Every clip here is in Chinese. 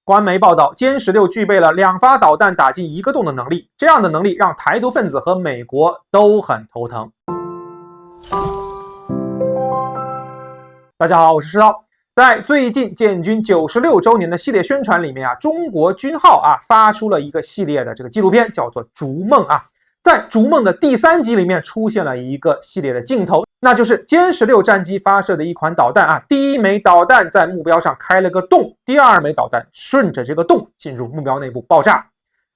官媒报道，歼16具备了2发导弹打进1个洞的能力，这样的能力让台独分子和美国都很头疼。大家好，我是石涛。在最近建军96周年的系列宣传里面中国军号发出了一个系列的这个纪录片，叫做《逐梦》在《逐梦》的第3集里面出现了一个系列的镜头，那就是歼16战机发射的一款导弹第一枚导弹在目标上开了个洞，第2枚导弹顺着这个洞进入目标内部爆炸。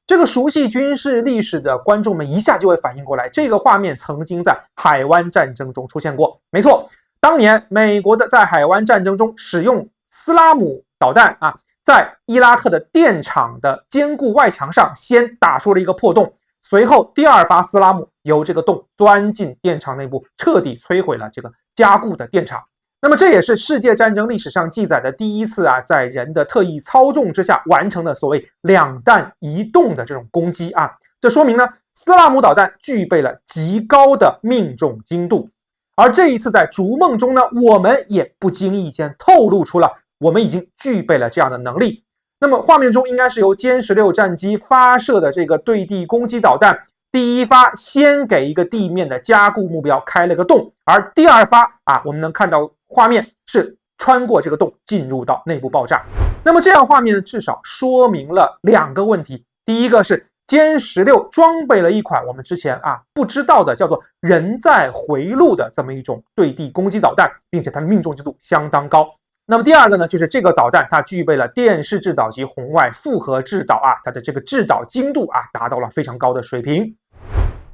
这个熟悉军事历史的观众们一下就会反应过来，这个画面曾经在海湾战争中出现过。没错，当年美国在海湾战争中使用斯拉姆导弹在伊拉克的电厂的坚固外墙上先打出了一个破洞，随后第2发斯拉姆由这个洞钻进电厂内部，彻底摧毁了这个加固的电厂。那么这也是世界战争历史上记载的第一次在人的特意操纵之下完成的所谓2弹1洞的这种攻击这说明呢，斯拉姆导弹具备了极高的命中精度。而这一次在逐梦中呢，我们也不经意间透露出了我们已经具备了这样的能力。那么画面中应该是由歼16战机发射的这个对地攻击导弹，第1发先给一个地面的加固目标开了个洞，而第2发我们能看到画面是穿过这个洞进入到内部爆炸。那么这样画面呢，至少说明了2个问题。第一个是歼16装备了一款我们之前不知道的叫做人在回路的这么一种对地攻击导弹，并且它的命中精度相当高。那么第2个呢，就是这个导弹它具备了电势制导及红外复合制导它的这个制导精度达到了非常高的水平。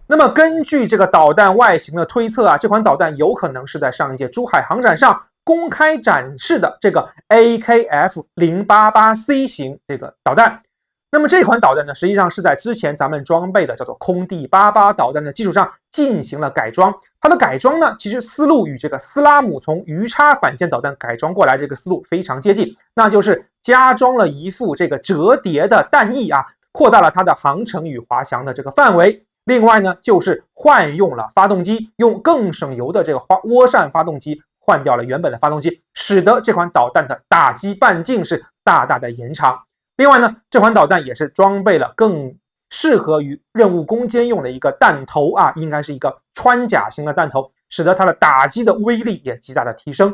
那么根据这个导弹外形的推测这款导弹有可能是在上一届珠海航展上公开展示的这个 AKF-088C 型这个导弹。那么这款导弹呢，实际上是在之前咱们装备的叫做空地88导弹的基础上进行了改装。它的改装呢，其实思路与这个斯拉姆从鱼叉反舰导弹改装过来这个思路非常接近，那就是加装了一副这个折叠的弹翼扩大了它的航程与滑翔的这个范围。另外呢，就是换用了发动机，用更省油的这个涡扇发动机换掉了原本的发动机，使得这款导弹的打击半径是大大的延长。另外呢，这款导弹也是装备了更适合于任务攻坚用的一个弹头应该是一个穿甲型的弹头，使得它的打击的威力也极大的提升。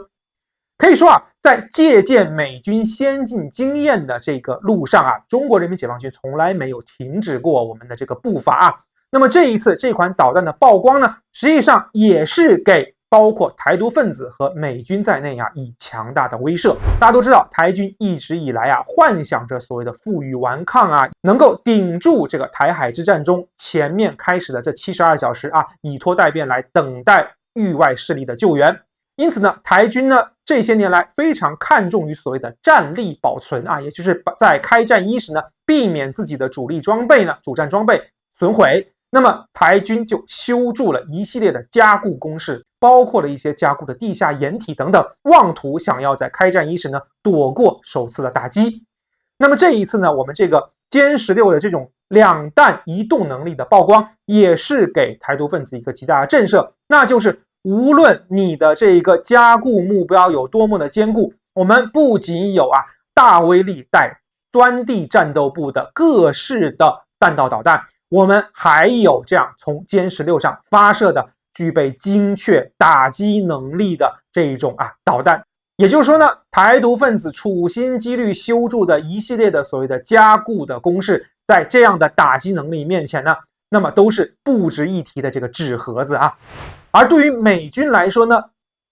可以说在借鉴美军先进经验的这个路上中国人民解放军从来没有停止过我们的这个步伐那么这一次这款导弹的曝光呢，实际上也是给包括台独分子和美军在内以强大的威慑。大家都知道，台军一直以来幻想着所谓的负隅顽抗能够顶住这个台海之战中前面开始的这72小时以拖待变来等待域外势力的救援。因此呢，台军呢这些年来非常看重于所谓的战力保存也就是在开战伊始呢，避免自己的主战装备损毁。那么台军就修筑了一系列的加固工事，包括了一些加固的地下掩体等等，妄图想要在开战伊始呢躲过首次的打击。那么这一次呢，我们这个歼16的这种2弹1洞能力的曝光，也是给台独分子一个极大的震慑，那就是无论你的这个加固目标有多么的坚固，我们不仅有大威力带端地战斗部的各式的弹道导弹，我们还有这样从歼16上发射的具备精确打击能力的这一种导弹。也就是说呢，台独分子处心积虑修筑的一系列的所谓的加固的工事，在这样的打击能力面前呢，那么都是不值一提的这个纸盒子而对于美军来说呢，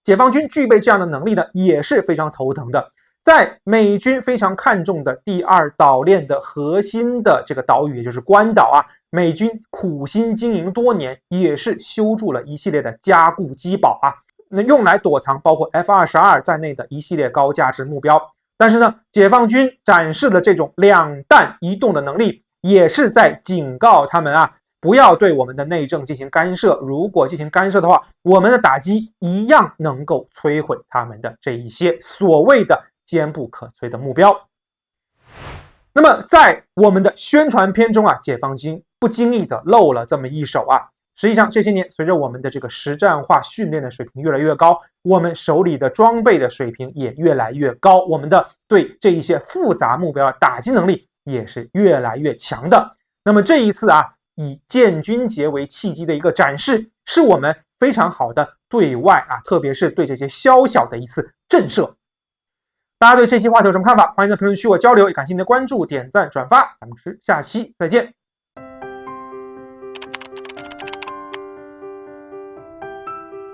解放军具备这样的能力呢，也是非常头疼的。在美军非常看重的第2岛链的核心的这个岛屿，也就是关岛美军苦心经营多年，也是修筑了一系列的加固机堡那用来躲藏包括 F-22 在内的一系列高价值目标。但是呢，解放军展示了这种2弹1洞的能力，也是在警告他们不要对我们的内政进行干涉，如果进行干涉的话，我们的打击一样能够摧毁他们的这一些所谓的坚不可摧的目标。那么在我们的宣传片中解放军不经意的露了这么一手实际上这些年随着我们的这个实战化训练的水平越来越高，我们手里的装备的水平也越来越高，我们的对这一些复杂目标的打击能力也是越来越强的。那么这一次以建军节为契机的一个展示，是我们非常好的对外特别是对这些宵小的一次震慑。大家对这期话题有什么看法？欢迎在评论区我交流，也感谢您的关注、点赞、转发，咱们下期再见。